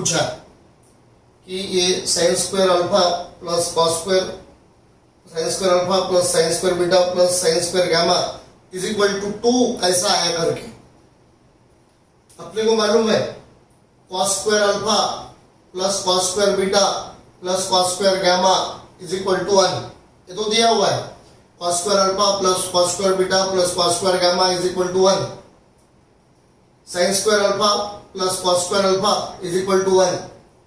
पूछा कि ये sine square alpha plus cos square sine square alpha plus sine square beta plus sine square gamma is equal to 2 ऐसा आया करके अपने को मालूम है cos square alpha plus cos square beta plus cos square gamma is equal to 1, ये तो दिया हुआ है। cos square alpha plus cos square beta plus cos square gamma is equal to 1. Sin square alpha plus cos square alpha is equal to 1.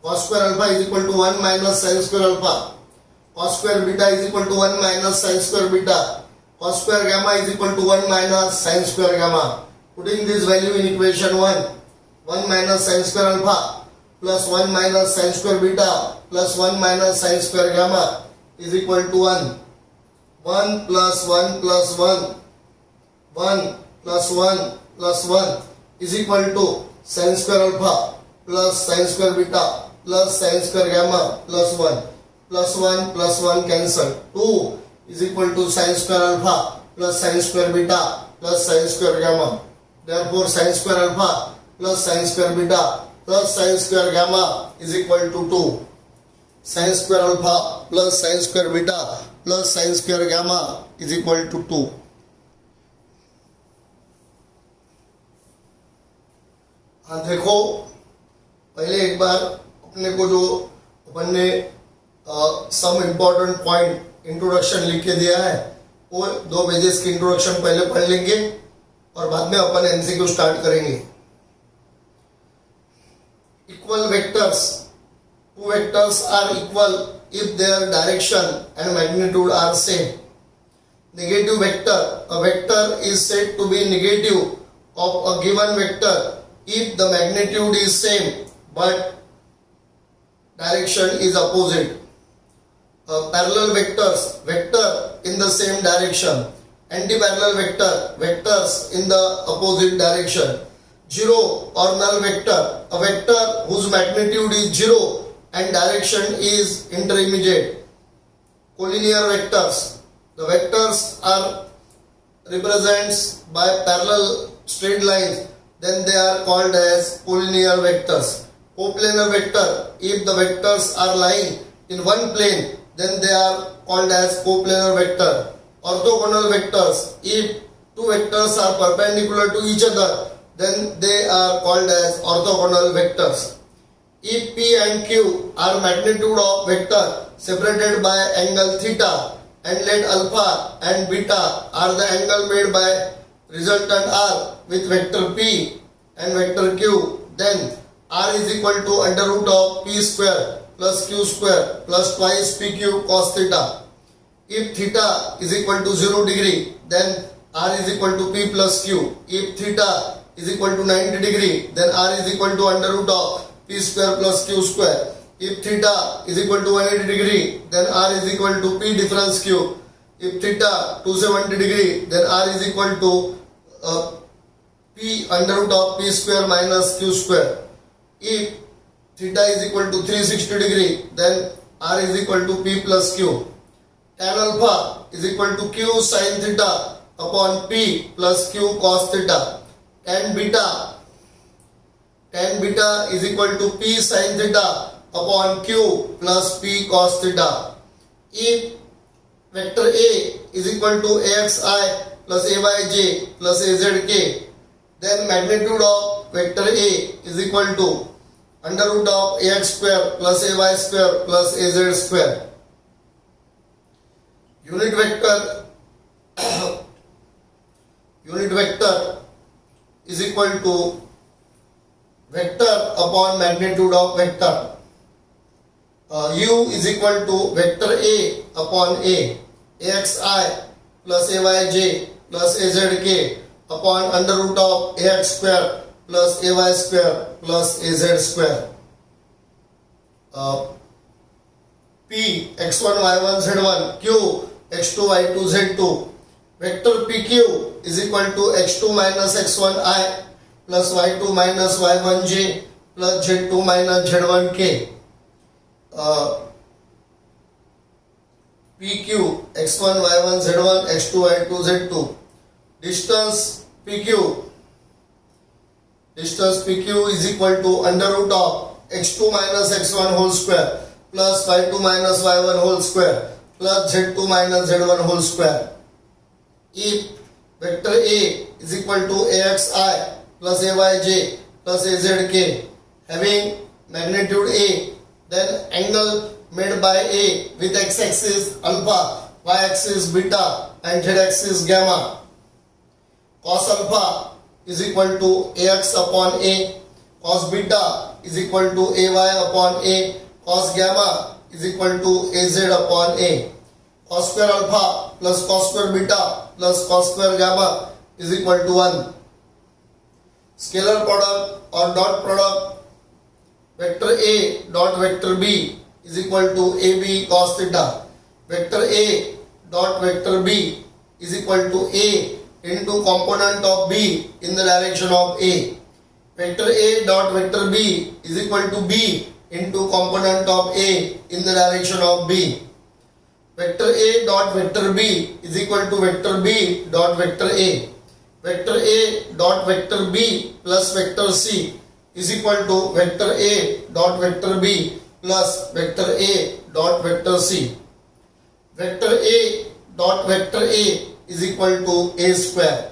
Cos square alpha is equal to 1 minus sin square alpha. Cos square beta is equal to 1 minus sin square beta. Cos square gamma is equal to 1 minus sin square gamma. Putting this value in equation 1, 1 minus sin square alpha plus 1 minus sin square beta plus 1 minus sin square gamma is equal to 1. 1 plus 1 plus 1, 1 plus 1 plus 1 is equal to sin square alpha plus sin square beta plus sin square gamma plus 1 plus 1 plus 1 cancel. 2 is equal to sin square alpha plus sin square beta plus sin square gamma. Therefore sin square alpha plus sin square beta plus sin square gamma is equal to 2. Sin square alpha plus sin square beta plus sin square gamma is equal to 2. हाँ देखो, पहले एक बार अपने को जो अपन ने some important point introduction लिख के दिया है वो 2 पेजेस की इंट्रोडक्शन पहले पढ़ लेंगे और बाद में अपन एमसीक्यू स्टार्ट करेंगे। Equal vectors, 2 vectors are equal if their direction and magnitude are same. Negative vector, a vector is said to be negative of a given vector if the magnitude is same but direction is opposite. Parallel vectors, vector in the same direction. Anti-parallel vector, vectors in the opposite direction. Zero or null vector, a vector whose magnitude is 0 and direction is intermediate. Collinear vectors, the vectors are represented by parallel straight lines, then they are called as collinear vectors. Coplanar vector, if the vectors are lying in one plane, then they are called as coplanar vector. Orthogonal vectors, if 2 vectors are perpendicular to each other, then they are called as orthogonal vectors. If P and Q are magnitude of vector separated by angle theta and let alpha and beta are the angle made by resultant R with vector P and vector Q, then R is equal to under root of P square plus Q square plus twice PQ cos theta. If theta is equal to 0 degree, then R is equal to P plus Q. If theta is equal to 90 degree, then R is equal to under root of P square plus Q square. If theta is equal to 180 degree, then R is equal to P difference Q. If theta 270 degree, then R is equal to P under root of P square minus Q square. If theta is equal to 360 degree, then R is equal to P plus Q. Tan alpha is equal to Q sin theta upon P plus Q cos theta. Tan beta is equal to P sin theta upon Q plus P cos theta. If vector A is equal to AXI plus AYJ plus AZK, then magnitude of vector A is equal to under root of AX square plus AY square plus AZ square. Unit vector is equal to vector upon magnitude of vector. U is equal to vector A upon A. AXI plus AYJ plus AZK upon under root of AX square plus AY square plus AZ square. P x1 y1 z1 Q x2 y2 z2. Vector PQ is equal to x2 minus x1 I plus y2 minus y1j plus z2 minus z1k. PQ x1 y1 z1 x2 y2 z2. Distance PQ is equal to under root of x2 minus x1 whole square plus y2 minus y1 whole square plus z2 minus z1 whole square. If vector A is equal to axi plus ayj plus azk having magnitude A, then angle made by A with x-axis alpha, y-axis beta and z-axis gamma. Cos alpha is equal to ax upon A, cos beta is equal to ay upon A, cos gamma is equal to az upon A. Cos square alpha plus cos square beta plus cos square gamma is equal to 1. Scalar product or dot product, vector A dot vector B is equal to AB cos theta. Vector A dot vector B is equal to A into component of B in the direction of A. Vector A dot vector B is equal to B into component of A in the direction of B. Vector A dot vector B is equal to vector B dot vector A. Vector A dot vector B plus vector C is equal to vector A dot vector B plus vector A dot vector C. Vector A dot vector A is equal to A square.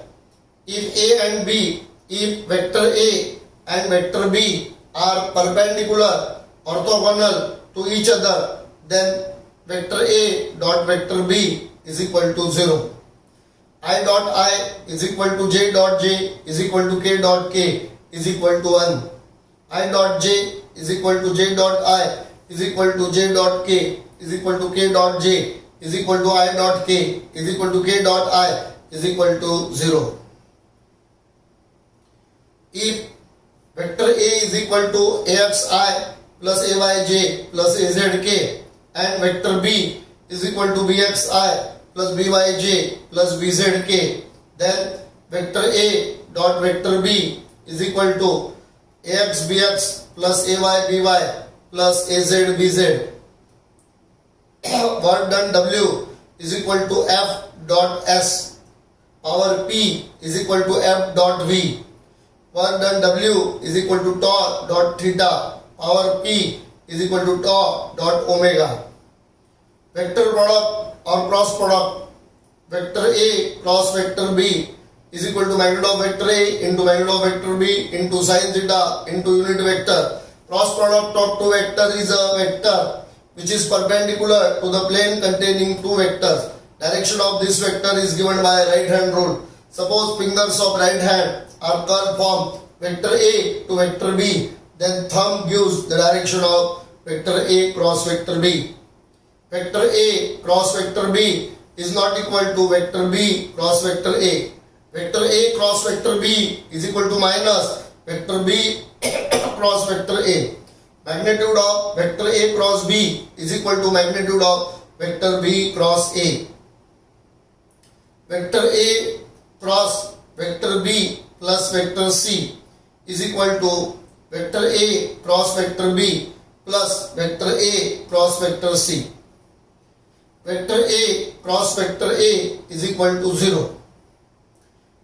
If A and B, if vector A and vector B are perpendicular, orthogonal to each other, then vector A dot vector B is equal to 0. I dot I is equal to J dot J is equal to K dot K is equal to 1. I dot J is equal to J dot I is equal to J dot K is equal to K dot J is equal to I dot K is equal to K dot I is equal to 0. If vector A is equal to AXI plus AYJ plus AZK and vector B is equal to BXI plus BYJ plus BZK, then vector A dot vector B is equal to AXBX plus AYBY plus AZBZ. Work done W is equal to F dot S. Power P is equal to F dot V. Work done W is equal to tau dot theta. Power P is equal to tau dot omega. Vector product or cross product, vector A cross vector B is equal to magnitude of vector A into magnitude of vector B into sin theta into unit vector. Cross product of two vector is a vector which is perpendicular to the plane containing two vectors. Direction of this vector is given by right hand rule. Suppose fingers of right hand are curved from vector A to vector B, then thumb gives the direction of vector A cross vector B. Vector A cross vector B is not equal to vector B cross vector A. Vector A cross vector B is equal to minus vector B cross vector A. Magnitude of vector A cross B is equal to magnitude of vector B cross A. Vector A cross vector B plus vector C is equal to vector A cross vector B plus vector A cross vector C. Vector A cross vector A is equal to 0.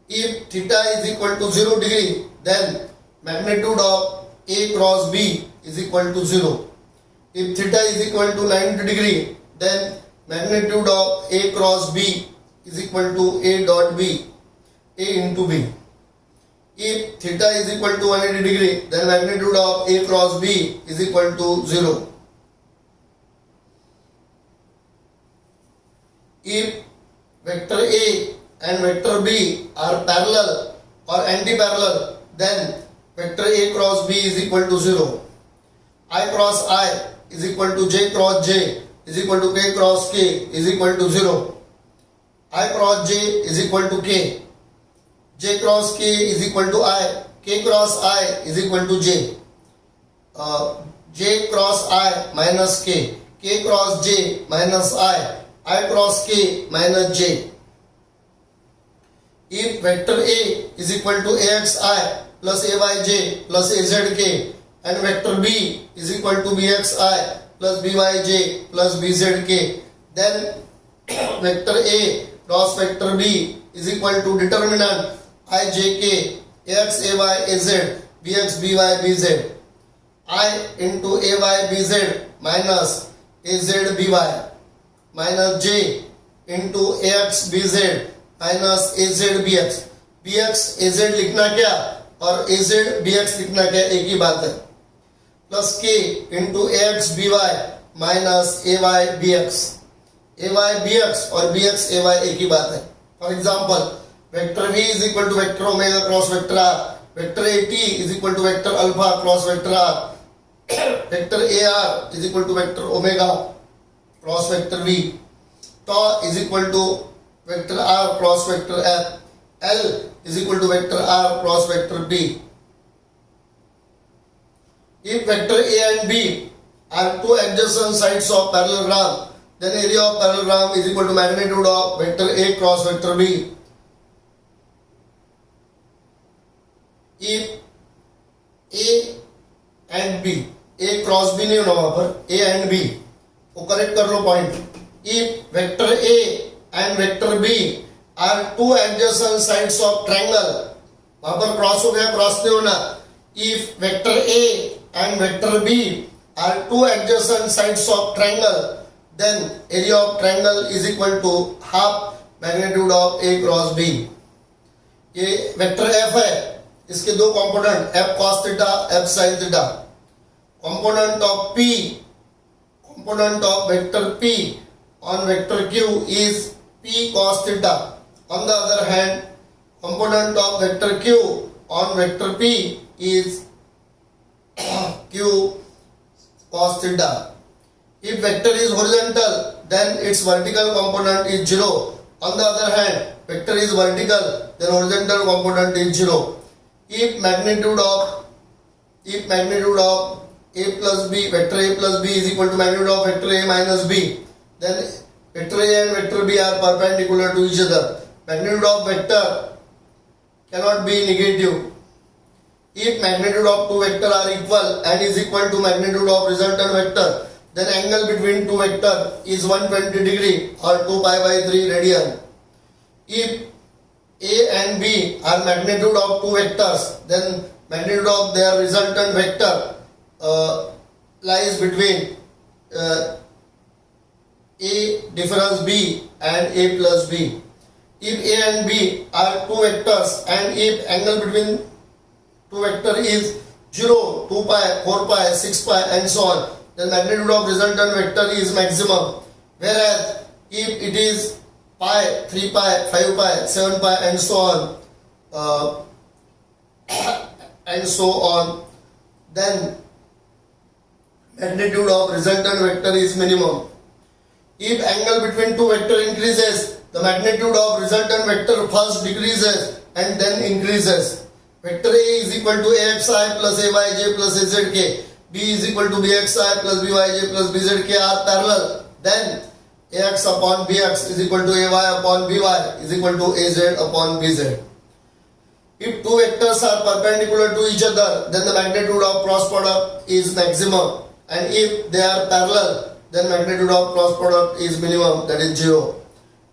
If theta is equal to 0 degree, then magnitude of A cross B is equal to 0. If theta is equal to 90 degree, then magnitude of A cross B is equal to A dot B, A into B. If theta is equal to 180 degree, then magnitude of A cross B is equal to 0. If vector A and vector B are parallel or antiparallel, then vector A cross B is equal to 0. I cross I is equal to J cross J is equal to K cross K is equal to 0. I cross J is equal to K. J cross K is equal to I. K cross I is equal to J. J cross I minus K. K cross J minus I cross K minus J. If vector A is equal to AXI plus AYJ plus AZK and vector B is equal to BXI plus BYJ plus BZK, then vector A cross vector B is equal to determinant IJK AX AY AZ BX BY BZ. I into ay bz minus az by minus j into ax bz minus az bx. bx az लिखना क्या और az bx लिखना क्या, एक ही बात है. Plus k into ax by minus ay bx. ay bx और bx ay एक ही बात है. For example vector v is equal to vector omega cross vector r, vector at is equal to vector alpha cross vector r, vector ar is equal to vector omega cross vector v, tau is equal to vector r cross vector f, l is equal to vector r cross vector b. If vector a and b are two adjacent sides of parallelogram, then area of parallelogram is equal to magnitude of vector a cross vector b. If a and b, a cross b नहीं होना वहां पर, a and b वो correct कर लो point. If vector a and vector b are two adjacent sides of triangle, वहां पर cross हो गया, क्रॉस नहीं होना. If vector a and vector b are two adjacent sides of triangle, then area of triangle is equal to half magnitude of a cross b. ये vector f है, इसके दो component f cos theta f sin theta. Component of p, component of vector p on vector q is p cos theta. On the other hand, component of vector q on vector p is q cos theta. If vector is horizontal, then its vertical component is 0. On the other hand, vector is vertical, then horizontal component is 0. If magnitude of a plus b, vector a plus b is equal to magnitude of vector a minus b, then vector a and vector b are perpendicular to each other. Magnitude of vector cannot be negative. If magnitude of two vectors are equal and is equal to magnitude of resultant vector, then angle between two vectors is 120 degree or 2 pi by 3 radian. If a and b are magnitude of two vectors, then magnitude of their resultant vector lies between a difference b and a plus b. If a and b are two vectors and if angle between two vector is 0, 2 pi, 4 pi, 6 pi and so on, then magnitude of resultant vector is maximum. Whereas if it is pi, 3 pi, 5 pi, 7 pi and so on, then magnitude of resultant vector is minimum. If angle between two vector increases, the magnitude of resultant vector first decreases and then increases. Vector a is equal to axi plus ayj plus azk, b is equal to bxi plus byj plus bzk are parallel, then ax upon bx is equal to ay upon by is equal to az upon bz. If two vectors are perpendicular to each other, then the magnitude of cross product is maximum, and if they are parallel, then magnitude of cross product is minimum, that is 0.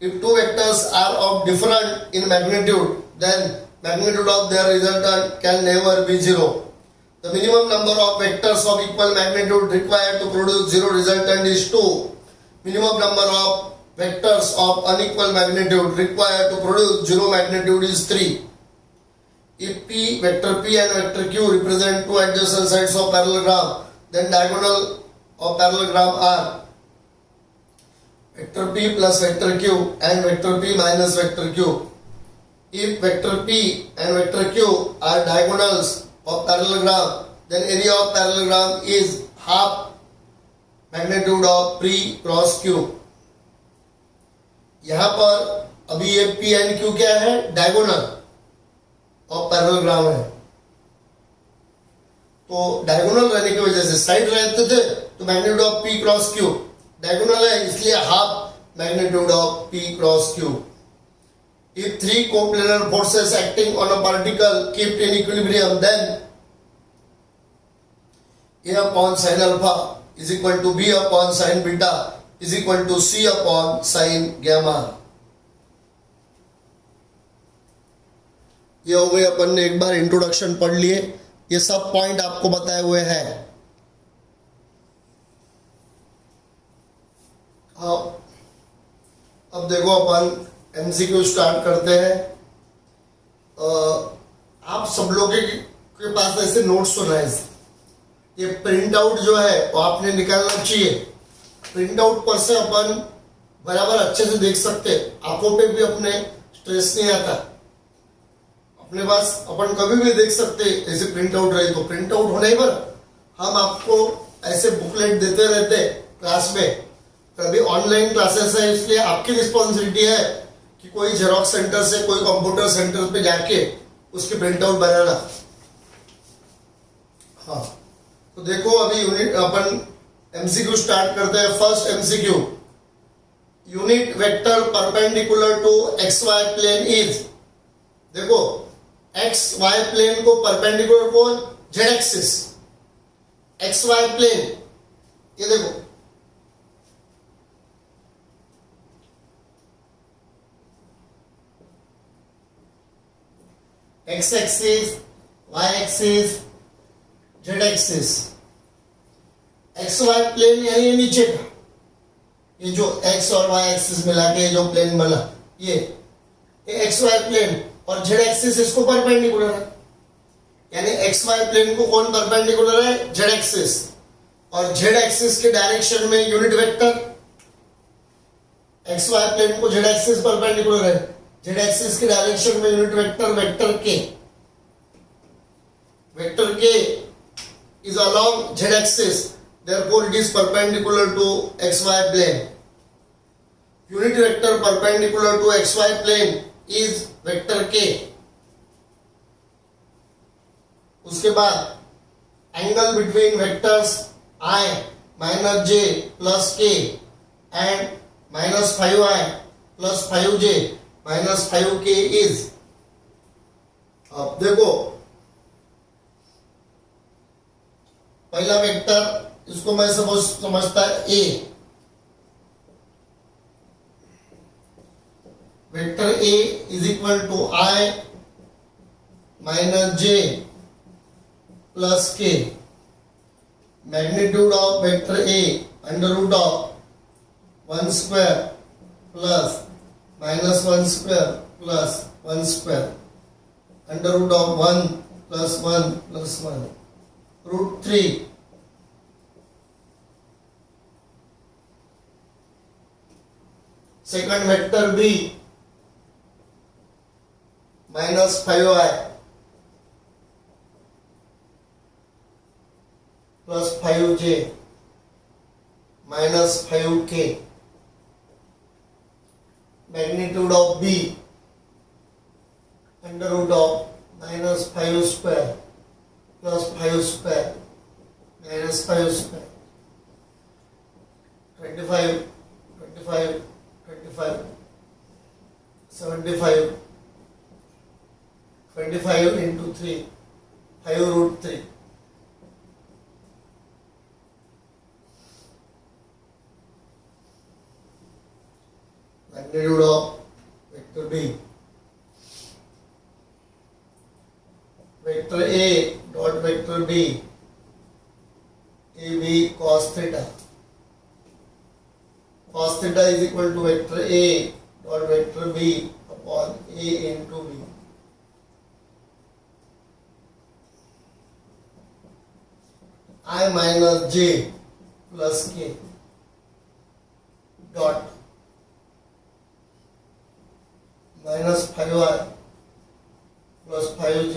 If two vectors are of different in magnitude, then magnitude of their resultant can never be 0. The minimum number of vectors of equal magnitude required to produce 0 resultant is 2. Minimum number of vectors of unequal magnitude required to produce 0 magnitude is 3. If p, vector p and vector q represent two adjacent sides of parallelogram, then diagonal of parallelogram are vector p plus vector q and vector p minus vector q. If vector p and vector q are diagonals of parallelogram, then area of parallelogram is half magnitude of p cross q. यहाँ पर अभी ये p and q क्या है? Diagonal of parallelogram है. तो diagonal रहने की वजह से साइड रहते थे तो magnitude of p cross q diagonal है, इसलिए half magnitude of p cross q. If three coplanar forces acting on a particle kept in equilibrium, then a upon sin alpha is equal to b upon sin beta is equal to c upon sin gamma. ये हो गए अपन ने एक बार introduction पढ़ लिए. ये सब point आपको बताए हुए हैं. अब देखो अपन एमसीक्यू स्टार्ट करते हैं। आप सब लोग के पास ऐसे नोट्स होना है। ये प्रिंट आउट जो है वो आपने निकालना चाहिए। प्रिंट आउट पर से अपन बराबर अच्छे से देख सकते, आंखों पे भी अपने स्ट्रेस नहीं आता। अपने पास अपन कभी भी देख सकते ऐसे प्रिंट आउट रहे तो प्रिंट आउट होने पर हम आपको ऐसे बुकलेट देते रहते क्लास में। कभी ऑनलाइन क्लासेस है इसलिए आपकी रिस्पॉन्सिबिलिटी है कि कोई जेरोक्स सेंटर से कोई कंप्यूटर सेंटर पे जाके उसकी प्रिंट आउट बनाना। हाँ, तो देखो अभी यूनिट अपन एमसीक्यू स्टार्ट करते हैं। First MCQ, unit vector perpendicular to x y plane is. देखो एक्स वाई प्लेन को परपेंडिकुलर कौन? Z axis. X y plane ये देखो, x axis, y axis, z axis. X y plane यही है नीचे का, ये जो एक्स और वाई एक्सिस मिला के जो प्लेन बना ये एक्स वाई प्लेन, और जेड एक्सिस इसको परपेंडिकुलर है। यानी एक्स वाई प्लेन को कौन परपेंडिकुलर है? Z axis. और जेड एक्सिस के डायरेक्शन में unit vector, x y plane को जेड एक्सिस परपेंडिकुलर है, जेड एक्सिस के डायरेक्शन में यूनिट वेक्टर वेक्टर के is along z axis, therefore it is perpendicular to xy plane. Unit vector perpendicular to xy plane is vector k. उसके बाद angle between vectors i minus j plus k and minus 5i plus 5j minus 5k is, अब देखो पहला vector इसको मैं समझता है a। Vector a is equal to i minus j plus k। Magnitude of vector a under root of 1 square plus minus 1 square plus 1 square under root of 1 plus 1 plus 1 root 3। Second vector b minus 5i plus 5j minus 5k। Magnitude of b under root of minus 5 square plus 5 square minus 5 square 25 25 25 75 25 into 3 5 root 3। Magnitude of vector b, vector a dot vector b, ab cos theta। Cos theta is equal to vector a dot vector b upon a into b। I minus j plus k dot minus 5i plus 5j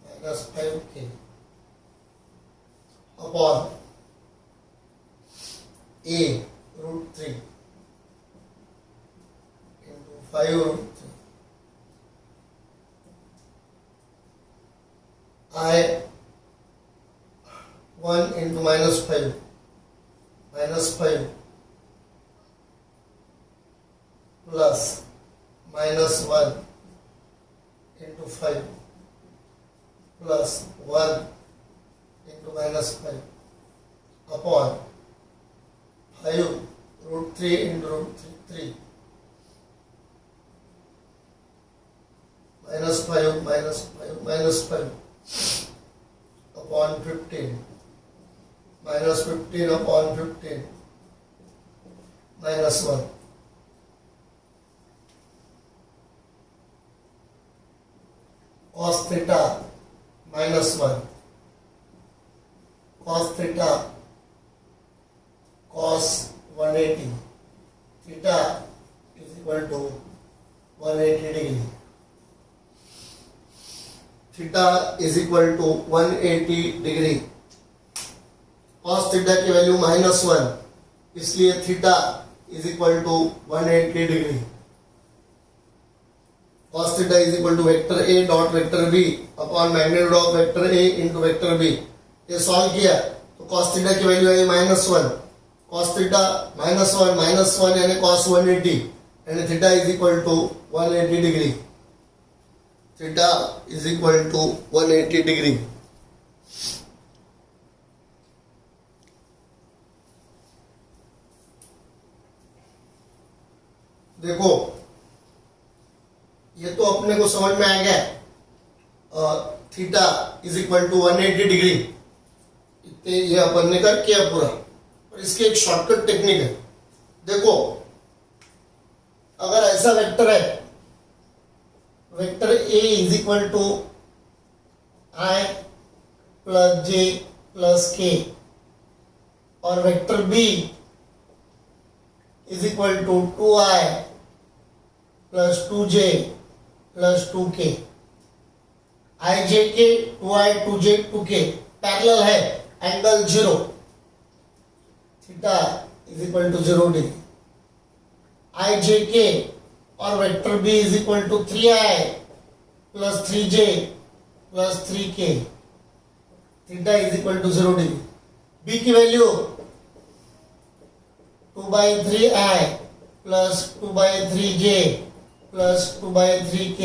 minus 5k upon a root 3 into 5 root 3। I 1 into minus 5 plus minus 1 into 5 plus 1 into minus 5 upon 5 root 3 into root 3 minus 5 minus 5 upon 15 minus 15 upon 15 -1, cos theta -1, cos theta cos 180, theta is equal to 180 degree, theta is equal to 180 degree. cos theta की value -1, इसलिए theta is equal to 180 degree. cos theta is equal to vector a dot vector b upon magnitude of vector a into vector b. ये solve किया तो cos theta की value आई -1, cos theta -1 यानी cos 180 यानी theta is equal to 180 degree, theta is equal to 180 degree. देखो ये तो अपने को समझ में आ गया, theta is equal to 180 degree, इतने ये अपन ने कर किया पूरा। और इसकी एक शॉर्टकट टेक्निक है। देखो अगर ऐसा वेक्टर है, vector A is equal to i plus j plus k और vector B is equal to 2i plus 2j plus 2k, i j k 2i 2j 2k parallel है, angle 0, theta is equal to 0 degree. I j k और vector B is equal to 3i plus 3j plus 3k, theta is equal to 0 degree. B की value 2/3i plus 2/3j plus 2/3k,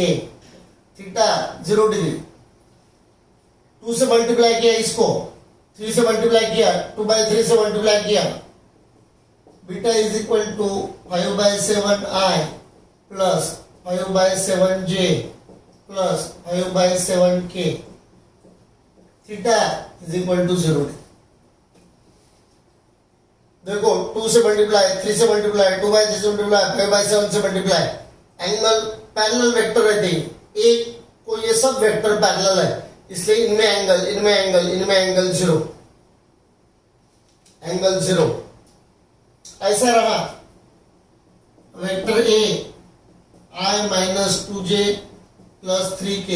theta 0 degree. 2 से multiply किया इसको, 3 से multiply किया, 2/3 से multiply किया, beta is equal to 5/7i plus 5/7j plus 5/7k, theta is equal to 0 degree. देखो 2 से मल्टीप्लाई, 3 से मल्टीप्लाई, 2/3 से मल्टीप्लाई, 5/7 से मल्टीप्लाई, एंगल पैरेलल वेक्टर रहते हैं, एक को ये सब वेक्टर पैरेलल है, इसलिए इनमें एंगल, इनमें एंगल, इनमें एंगल 0, एंगल 0। ऐसा रहा vector A i minus 2j plus 3k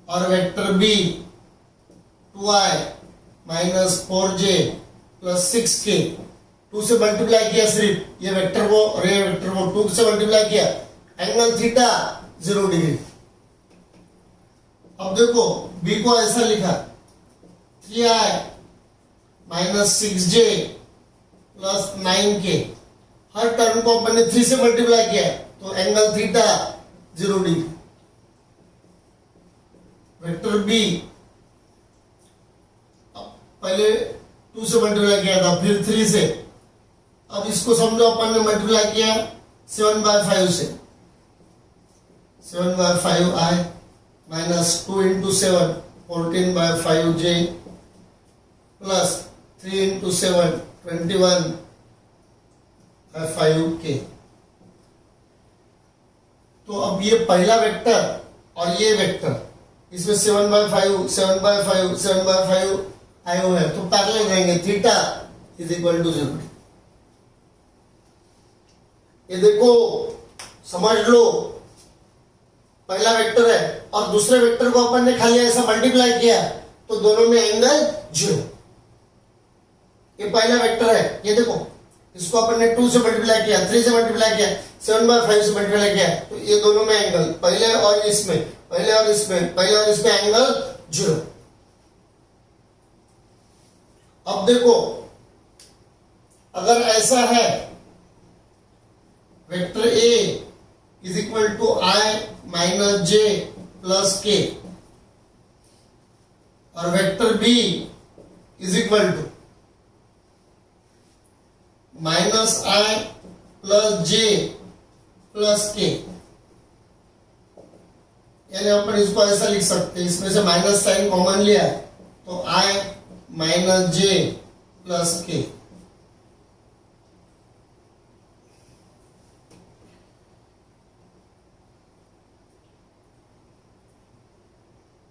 और vector B 2i minus 4j plus 6k। 2 से मल्टीप्लाई किया सिर्फ ये वेक्टर को और ये वेक्टर को 2 से मल्टीप्लाई किया, एंगल थीटा 0 डिग्री। अब देखो b को ऐसा लिखा 3i minus 6j plus 9k, हर टर्म को अपन ने 3 से मल्टीप्लाई किया तो angle theta 0 degree. Vector b पहले 2 से मल्टीप्लाई किया था, फिर 3 से, अब इसको समझो अपन ने मल्टीप्लाई किया 7/5 से, 7/5i minus 2 into 7 14/5j plus 3 into 7 21/5k। तो अब ये पहला वेक्टर और ये वेक्टर, इसमें 7/5 7/5 7/5 आए हुए हैं तो पैरेलल रहेंगे, थीटा इज इक्वल टू 0। ये देखो समझ लो, पहला वेक्टर है और दूसरे वेक्टर को अपन ने खाली ऐसा मल्टीप्लाई किया तो दोनों में एंगल 0। ये पहला वेक्टर है, ये देखो इसको अपन ने 2 से मल्टीप्लाई किया, 3 से मल्टीप्लाई किया, 7/5 से मल्टीप्लाई किया, तो ये दोनों में एंगल, पहले और इसमें, पहले और इसमें, पहले और इसमें एंगल 0। अब देखो अगर ऐसा है vector A is equal to i minus j plus k और vector B is equal to minus i plus j plus k, यानी अपन इसको ऐसा लिख सकते हैं, इसमें से माइनस साइन कॉमन लिया तो आई माइनस जे प्लस के।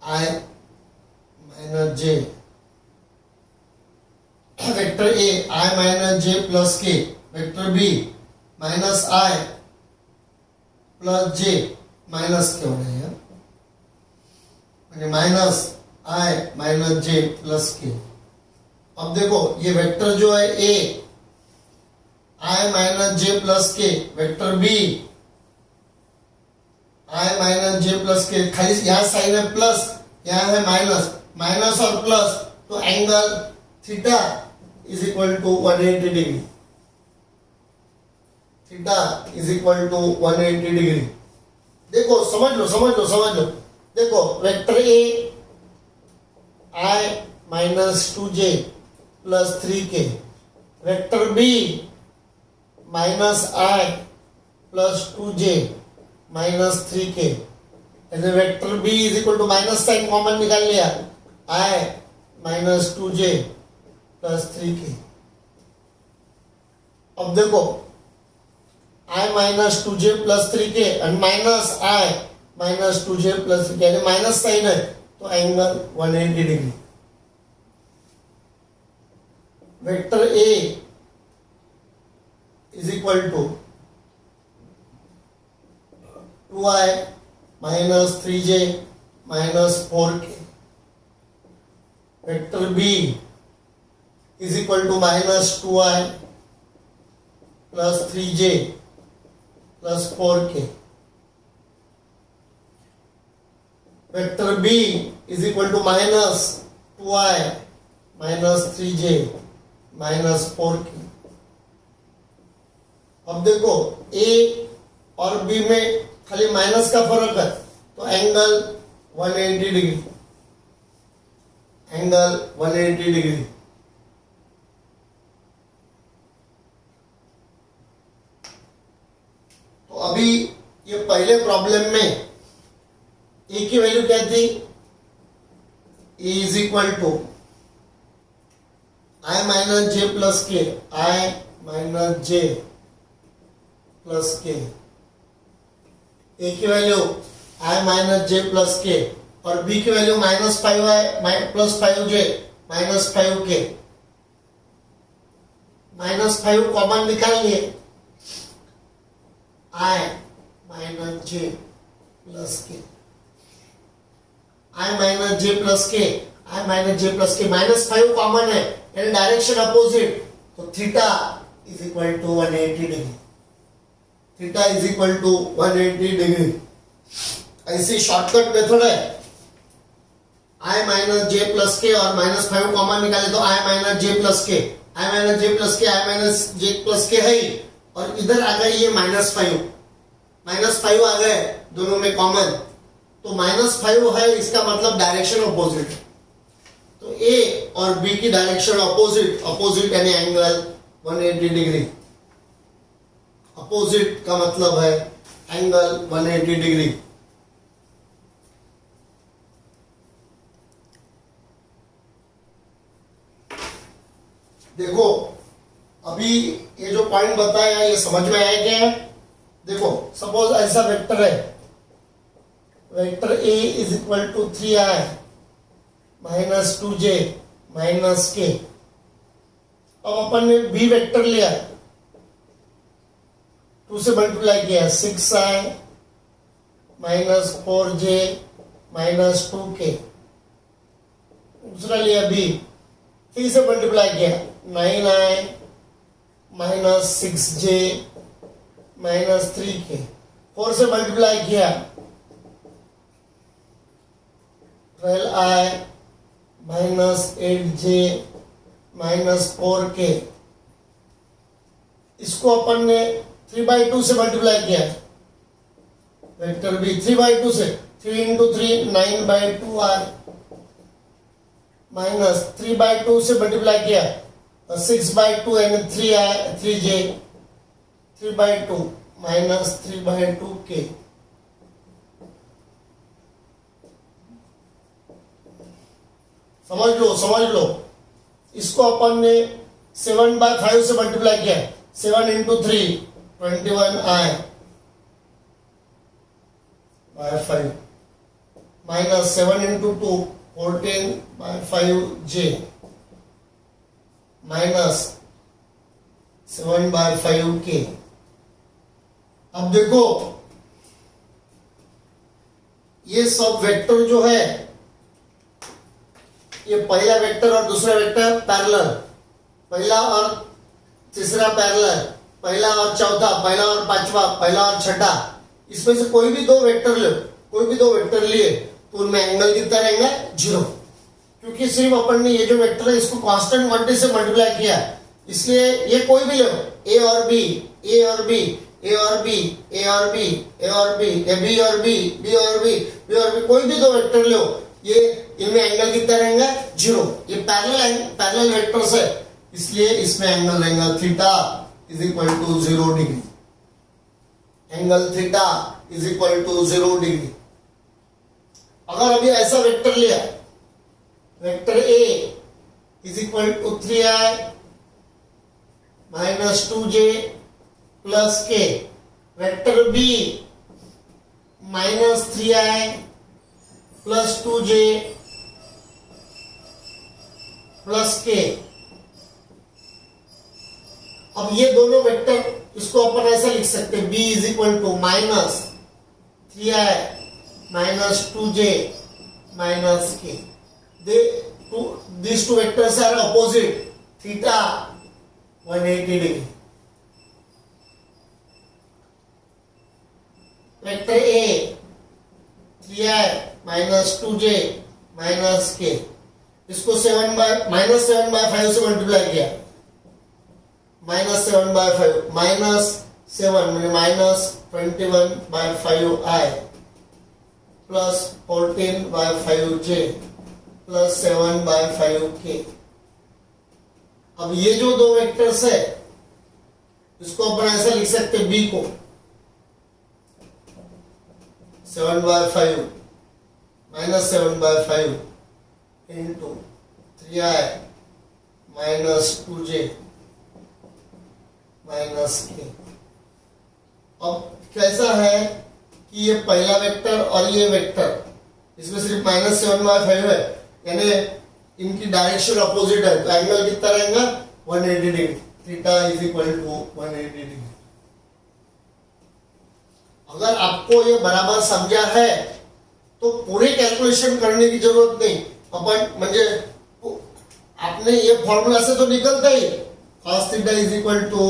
I minus j, vector A I minus j plus k, vector B minus I plus j minus k होना है, minus I minus j plus k। अब देखो ये वेक्टर जो है A I minus j plus k, vector B I minus j plus k, खाली यहाँ sign है प्लस, यहाँ है माइनस, माइनस और प्लस, तो angle theta is equal to 180 degree, theta is equal to 180 degree. देखो समझ लो, देखो vector A I minus 2j plus 3k, vector B minus I plus 2j minus 3k, यानी vector B is equal to minus sign common निकाल लिया, I minus 2j plus 3k। अब देखो I minus 2j plus 3k and minus I minus 2j plus 3k, यानी minus sign है तो angle 180 degree. Vector A is equal to 2i minus 3j minus 4k, vector B is equal to minus 2i plus 3j plus 4k, vector B is equal to minus 2i minus 3j minus 4k। अब देखो A और B में खाली minus का फर्क है तो angle 180 degree, angle 180 degree. तो अभी ये पहले प्रॉब्लम में ए की वैल्यू क्या थी, A is equal to i minus j plus k, i minus j plus k, A की value i minus j plus k और बी की value minus 5i plus 5j minus 5k, minus 5 common निकाल लिए, आई minus j plus k, i minus j plus k, i minus j plus k, minus 5 common है यानी direction opposite, तो theta is equal to 180 degree, theta is equal to 180 degree. ऐसी shortcut method है, i minus j plus k और minus 5 common निकाले तो आई minus j plus k, i minus j plus k, i minus j plus के है ही, और इधर आ गए ये माइनस 5 आ गए दोनों में कॉमन, तो माइनस 5 है, इसका मतलब डायरेक्शन अपोजिट, तो ए और बी की डायरेक्शन अपोजिट यानी एंगल 180 डिग्री, अपोजिट का मतलब है एंगल 180 डिग्री। देखो अभी ये जो पॉइंट बताया ये समझ में आया क्या है। देखो सपोज ऐसा वेक्टर है, vector A is equal to 3i minus 2j minus k। अब अपन ने B वेक्टर लिया, 2 से मल्टीप्लाई किया, 6i minus 4j minus 2k। दूसरा लिया B, 3 से मल्टीप्लाई किया, 9i minus 6j minus 3k। 4 से मल्टीप्लाई किया, 12i minus 8j minus 4k। इसको अपन ने 3/2 से मल्टीप्लाई किया, वेक्टर B 3/2 से, 3 into 3 9/2i माइनस 3/2 से मल्टीप्लाई किया, 6/2 यानी 3j 3/2 माइनस 3/2k। समझ लो। इसको अपन ने 7/5 से मल्टीप्लाई किया, 7 into 3 21i/5 minus 7 into 2 14 by 5j minus 7 by 5k। अब देखो ये सब वेक्टर जो है, ये पहला वेक्टर और दूसरा वेक्टर पैरेलल, पहला और तीसरा पैरेलल, पहला और चौथा, पहला और पांचवा, पहला और छठा, इसमें से कोई भी दो वेक्टर ले, कोई भी दो वेक्टर लिए तो उनमें एंगल कितना रहेगा? 0, क्योंकि सिर्फ अपन ने ये जो वेक्टर है इसको कांस्टेंट क्वांटिटी से मल्टीप्लाई किया, इसलिए ये कोई भी ले, ए और बी, ए और बी, ए और बी, ए और बी, ए और बी, बी और बी, बी और बी, बी और बी, कोई भी दो वेक्टर लो, ये इनमें एंगल कितना रहेगा? 0। ये पैरेलल वेक्टर्स है, इसलिए इसमें एंगल रहेगा theta is equal to 0 degree. Angle theta is equal to 0 degree. अगर अभी ऐसा वेक्टर लिया, vector A is equal to 3i minus 2j plus k, vector B minus 3i plus 2j plus k. अब ये दोनों vector, इसको अपन ऐसा लिख सकते हैं, b is equal to minus 3i minus 2j minus k. These two vectors are opposite, theta 180 degree। Vector a 3i minus 2j minus k, इसको minus 7/5 से मल्टीप्लाई किया, माइनस 7/5, माइनस 7 मैंने minus 21/5i plus 14/5j plus 7/5k। अब ये जो दो vectors है इसको अपन ऐसा लिख सकते हैं, b को 7/5 minus 7/5 into 3i minus 2j minus k। अब कैसा है कि ये पहला वेक्टर और ये वेक्टर, इसमें सिर्फ माइनस 7/5 है, यानी इनकी डायरेक्शन अपोजिट है, तो एंगल कितना रहेगा? 180 degree. Theta is equal to 180 degree. अगर आपको ये बराबर समझा है तो पूरे कैलकुलेशन करने की जरूरत नहीं, अपन म्हणजे आपने ये फॉर्मूला से तो निकलता ही, cos theta is equal to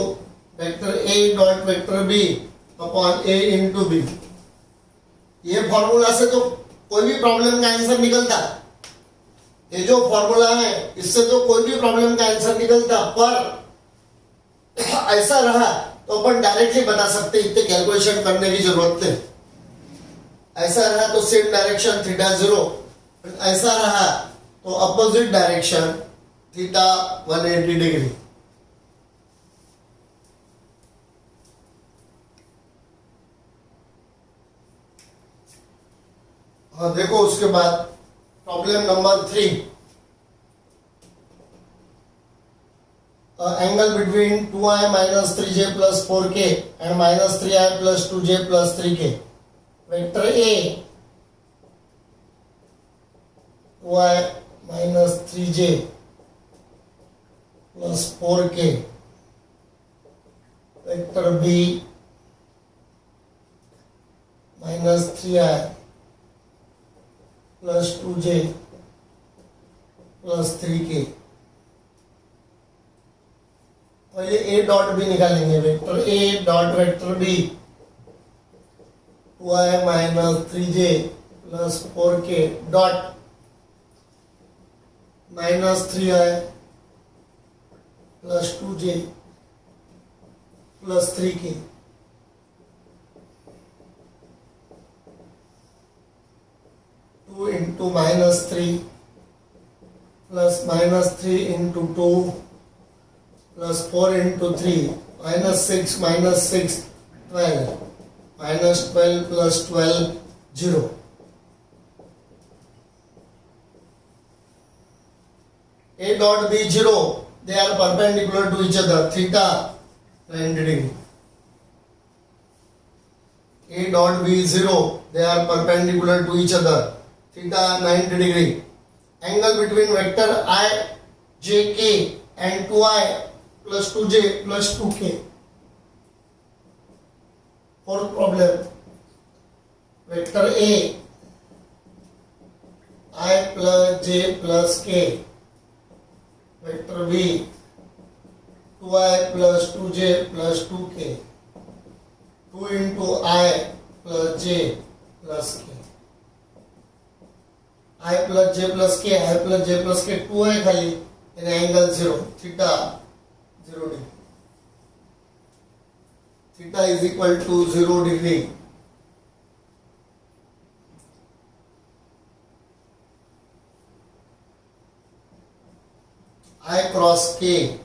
vector a dot vector b upon a into b. ये फॉर्मूला से तो कोई भी प्रॉब्लम का आंसर निकलता, ये जो फॉर्मूला है इससे तो कोई भी प्रॉब्लम का आंसर निकलता, पर ऐसा रहा तो अपन डायरेक्टली बता सकते, इतने कैलकुलेशन करने की जरूरत नहीं। ऐसा रहा तो सेम डायरेक्शन थीटा 0, ऐसा रहा तो अपोजिट डायरेक्शन थीटा 180 डिग्री। हाँ देखो, उसके बाद problem number 3, angle between 2i minus 3j plus 4k and minus 3i plus 2j plus 3k। Vector a 2i minus 3j plus 4k, vector b minus 3i plus 2j plus 3k। पहले a dot b निकालेंगे, vector a dot vector b 2i minus 3j plus 4k dot minus 3i plus 2j plus 3k। Into minus 3 plus minus 3 into 2 plus 4 into 3 minus 6 12 minus 12 plus 12 0। A dot B 0, they are perpendicular to each other, theta 90 degree। A dot B 0, they are perpendicular to each other, theta 90 degree. Angle between vector I j k and 2i plus 2j plus 2k. Fourth problem, vector A I plus j plus k, vector B 2i plus 2j plus 2k, 2 into I plus j plus k. I plus j plus k, I plus j plus k 2i खाली and angle 0, theta 0 degree. Theta is equal to 0 degree. I cross k,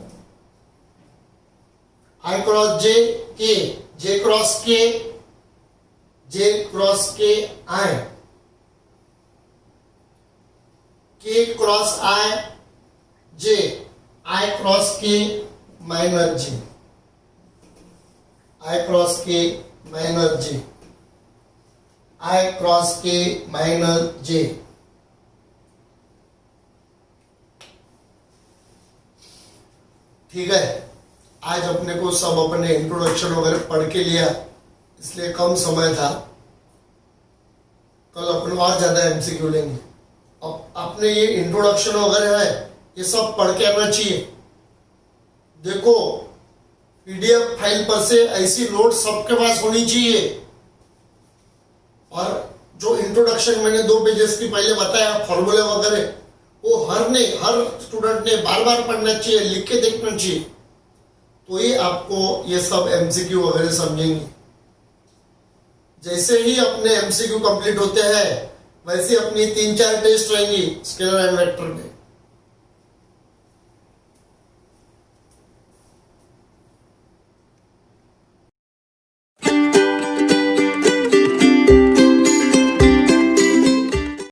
I cross j k, j cross k, j cross k I, k cross I, j, I cross k minus j, I cross k minus j, I cross k minus j. ठीक है, आज अपने को सब अपने introduction वगैरह पढ़ के लिया, इसलिए कम समय था. कल अपन और ज्यादा एमसीक्यू लेंगे. अब अपने ये इंट्रोडक्शन वगैरह है, ये सब पढ़ के आना चाहिए. देखो पीडीएफ फाइल पर से ऐसी नोट सबके पास होनी चाहिए. और जो इंट्रोडक्शन मैंने 2 पेजेस की पहले बताया, फॉर्मूले वगैरह, वो हर स्टूडेंट ने बार बार पढ़ना चाहिए, लिख के देखना चाहिए. तो ये आपको ये सब एमसीक्यू वगैरह समझेंगे. जैसे ही अपने एमसीक्यू कंप्लीट होते हैं, वैसे अपनी 3-4 टेस्ट रहेंगी स्केलर एंड वेक्टर में.